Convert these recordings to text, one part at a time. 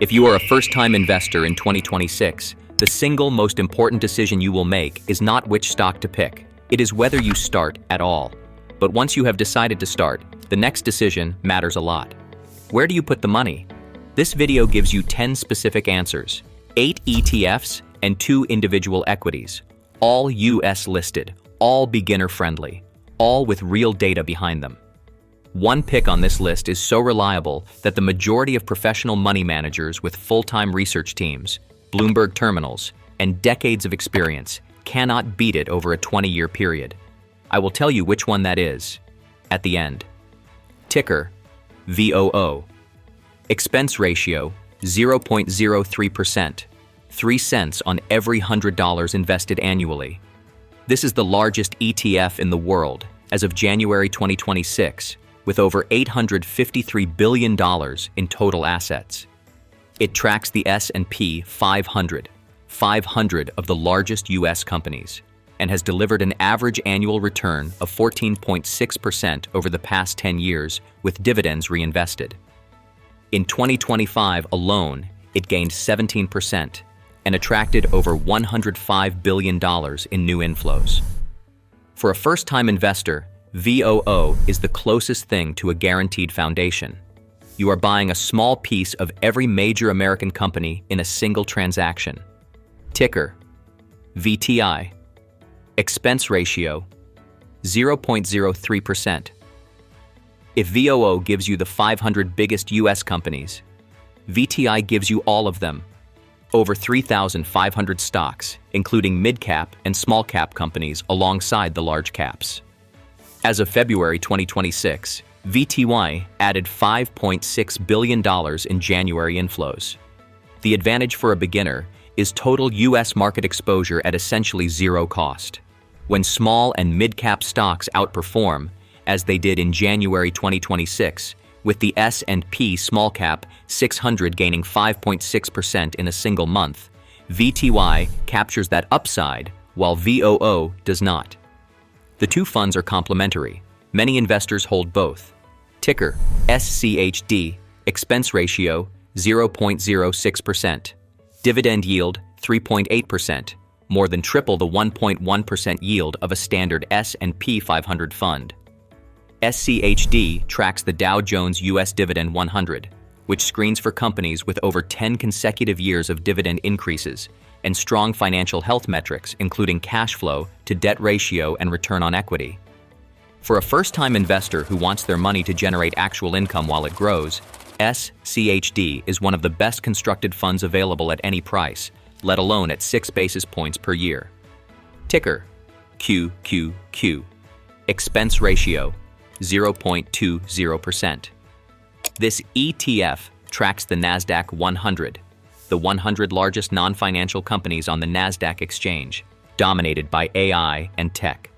If you are a first-time investor in 2026, the single most important decision you will make is not which stock to pick. It is whether you start at all. But once you have decided to start, the next decision matters a lot. Where do you put the money? This video gives you 10 specific answers, 8 ETFs and 2 individual equities, all US listed, all beginner-friendly, all with real data behind them. One pick on this list is so reliable that the majority of professional money managers with full-time research teams, Bloomberg terminals, and decades of experience cannot beat it over a 20-year period. I will tell you which one that is at the end. Ticker, VOO. Expense ratio, 0.03%, 3 cents on every $100 invested annually. This is the largest ETF in the world as of January 2026, with over $853 billion in total assets. It tracks the S&P 500, 500 of the largest U.S. companies, and has delivered an average annual return of 14.6% over the past 10 years with dividends reinvested. In 2025 alone, it gained 17% and attracted over $105 billion in new inflows. For a first-time investor, VOO is the closest thing to a guaranteed foundation. You are buying a small piece of every major American company in a single transaction. Ticker, VTI. Expense ratio, 0.03%. If VOO gives you the 500 biggest US companies, VTI gives you all of them. Over 3,500 stocks, including mid-cap and small-cap companies alongside the large caps. As of February 2026, VTI added $5.6 billion in January inflows. The advantage for a beginner is total U.S. market exposure at essentially zero cost. When small and mid-cap stocks outperform, as they did in January 2026, with the S&P Small Cap 600 gaining 5.6% in a single month, VTI captures that upside, while VOO does not. The two funds are complementary. Many investors hold both. Ticker, SCHD. Expense ratio, 0.06%. Dividend yield, 3.8%, more than triple the 1.1% yield of a standard S&P 500 fund. SCHD tracks the Dow Jones U.S. Dividend 100, which screens for companies with over 10 consecutive years of dividend increases and strong financial health metrics, including cash flow to debt ratio and return on equity. For a first-time investor who wants their money to generate actual income while it grows, SCHD is one of the best constructed funds available at any price, let alone at 6 basis points per year. Ticker, QQQ. Expense ratio, 0.20%. This ETF tracks the NASDAQ 100, the 100 largest non-financial companies on the NASDAQ exchange, dominated by AI and tech.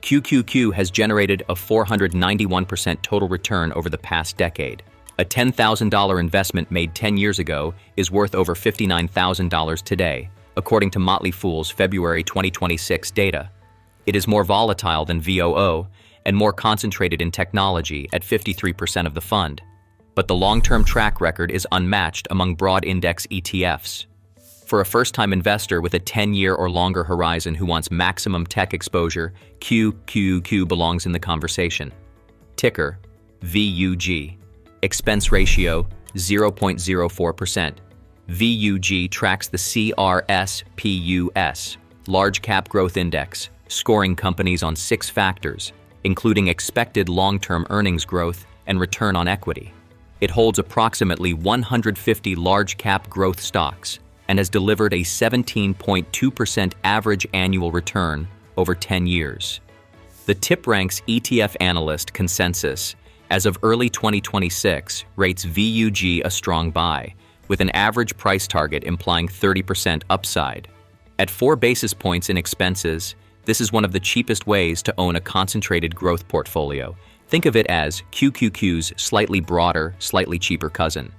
QQQ has generated a 491% total return over the past decade. A $10,000 investment made 10 years ago is worth over $59,000 today, according to Motley Fool's February 2026 data. It is more volatile than VOO and more concentrated in technology at 53% of the fund. But the long-term track record is unmatched among broad index ETFs. For a first-time investor with a 10-year or longer horizon who wants maximum tech exposure, QQQ belongs in the conversation. Ticker, VUG. Expense ratio, 0.04%. VUG tracks the CRSPUS, Large Cap Growth Index, scoring companies on 6 factors, including expected long-term earnings growth and return on equity. It holds approximately 150 large-cap growth stocks and has delivered a 17.2% average annual return over 10 years. The TipRanks ETF analyst consensus, as of early 2026, rates VUG a strong buy, with an average price target implying 30% upside. At 4 basis points in expenses, this is one of the cheapest ways to own a concentrated growth portfolio. Think of it as QQQ's slightly broader, slightly cheaper cousin.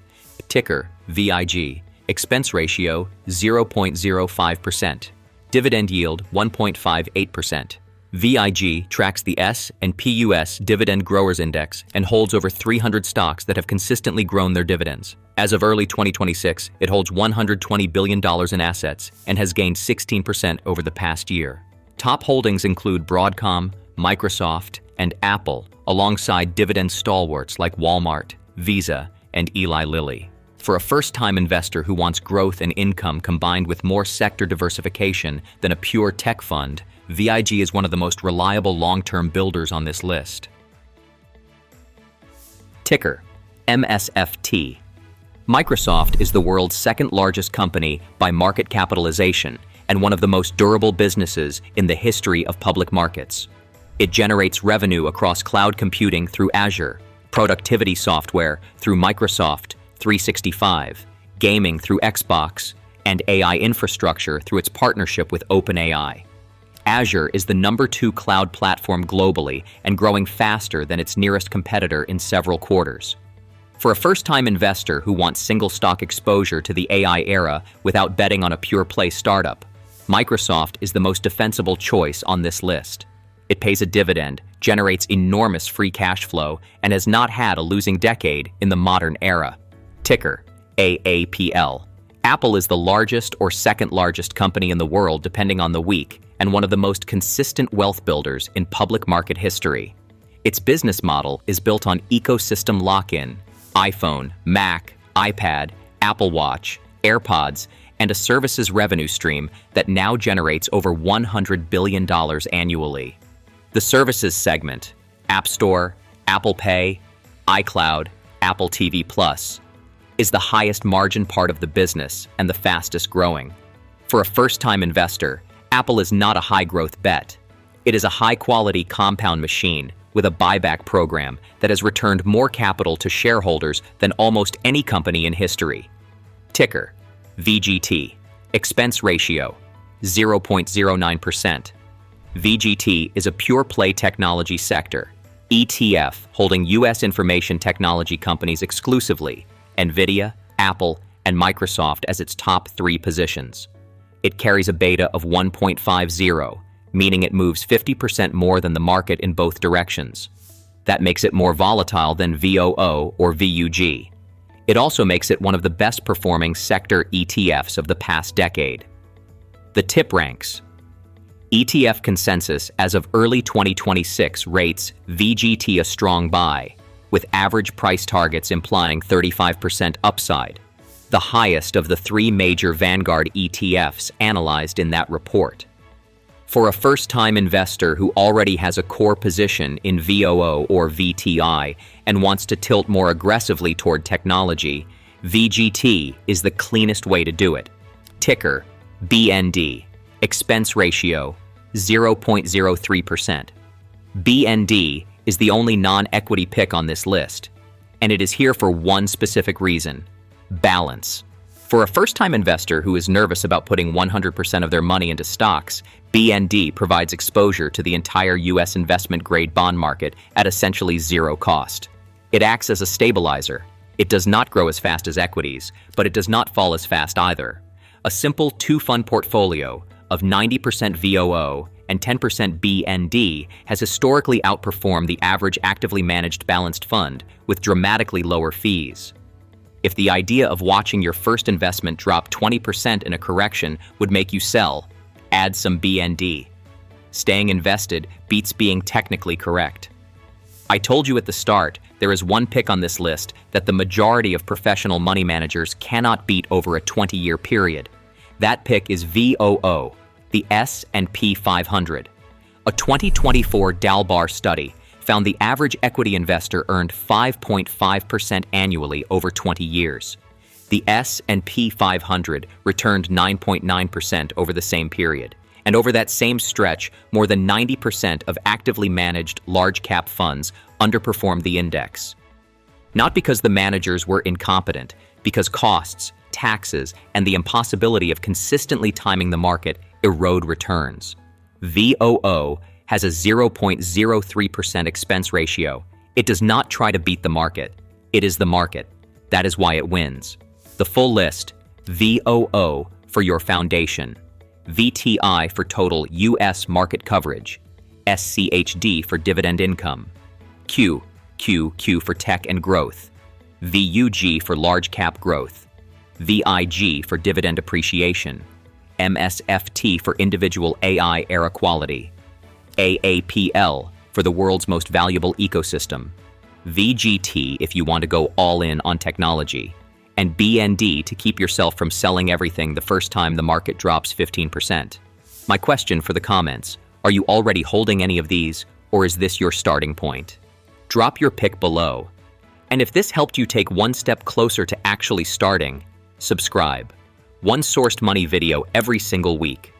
Ticker, VIG. Expense ratio, 0.05%. Dividend yield, 1.58%. VIG tracks the S&P US Dividend Growers Index and holds over 300 stocks that have consistently grown their dividends. As of early 2026, it holds $120 billion in assets and has gained 16% over the past year. Top holdings include Broadcom, Microsoft, and Apple, alongside dividend stalwarts like Walmart, Visa, and Eli Lilly. For a first-time investor who wants growth and income combined with more sector diversification than a pure tech fund, VIG is one of the most reliable long-term builders on this list. Ticker: MSFT. Microsoft is the world's second-largest company by market capitalization and one of the most durable businesses in the history of public markets. It generates revenue across cloud computing through Azure, productivity software through Microsoft 365, gaming through Xbox, and AI infrastructure through its partnership with OpenAI. Azure is the #2 cloud platform globally and growing faster than its nearest competitor in several quarters. For a first-time investor who wants single-stock exposure to the AI era without betting on a pure-play startup, Microsoft is the most defensible choice on this list. It pays a dividend, generates enormous free cash flow, and has not had a losing decade in the modern era. Ticker: AAPL. Apple is the largest or second-largest company in the world depending on the week, and one of the most consistent wealth builders in public market history. Its business model is built on ecosystem lock-in: iPhone, Mac, iPad, Apple Watch, AirPods, and a services revenue stream that now generates over $100 billion annually. The services segment, App Store, Apple Pay, iCloud, Apple TV+, is the highest margin part of the business and the fastest growing. For a first-time investor, Apple is not a high-growth bet. It is a high-quality compound machine with a buyback program that has returned more capital to shareholders than almost any company in history. Ticker: VGT. Expense ratio: 0.09%. VGT is a pure-play technology sector ETF holding U.S. information technology companies exclusively, NVIDIA, Apple, and Microsoft as its top 3 positions. It carries a beta of 1.50, meaning it moves 50% more than the market in both directions. That makes it more volatile than VOO or VUG. It also makes it one of the best-performing sector ETFs of the past decade. The tip ranks. ETF consensus as of early 2026 rates VGT a strong buy, with average price targets implying 35% upside, the highest of the 3 major Vanguard ETFs analyzed in that report. For a first-time investor who already has a core position in VOO or VTI and wants to tilt more aggressively toward technology, VGT is the cleanest way to do it. Ticker: BND. Expense ratio: 0.03%. BND is the only non-equity pick on this list, and it is here for one specific reason: balance. For a first-time investor who is nervous about putting 100% of their money into stocks, BND provides exposure to the entire U.S. investment-grade bond market at essentially zero cost. It acts as a stabilizer. It does not grow as fast as equities, but it does not fall as fast either. A simple 2-fund portfolio of 90% VOO and 10% BND has historically outperformed the average actively managed balanced fund with dramatically lower fees. If the idea of watching your first investment drop 20% in a correction would make you sell, add some BND. Staying invested beats being technically correct. I told you at the start, there is one pick on this list that the majority of professional money managers cannot beat over a 20-year period. That pick is VOO, the S&P 500. A 2024 Dalbar study found the average equity investor earned 5.5% annually over 20 years. The S&P 500 returned 9.9% over the same period. And over that same stretch, more than 90% of actively managed large-cap funds underperformed the index. Not because the managers were incompetent, because costs, taxes, and the impossibility of consistently timing the market erode returns. VOO has a 0.03% expense ratio. It does not try to beat the market. It is the market. That is why it wins. The full list: VOO for your foundation, VTI for total U.S. market coverage, SCHD for dividend income, QQQ for tech and growth, VUG for large cap growth, VIG for dividend appreciation, MSFT for individual AI era quality, AAPL for the world's most valuable ecosystem, VGT if you want to go all in on technology, and BND to keep yourself from selling everything the first time the market drops 15%. My question for the comments, are you already holding any of these, or is this your starting point? Drop your pick below. And if this helped you take one step closer to actually starting, subscribe. One sourced money video every single week.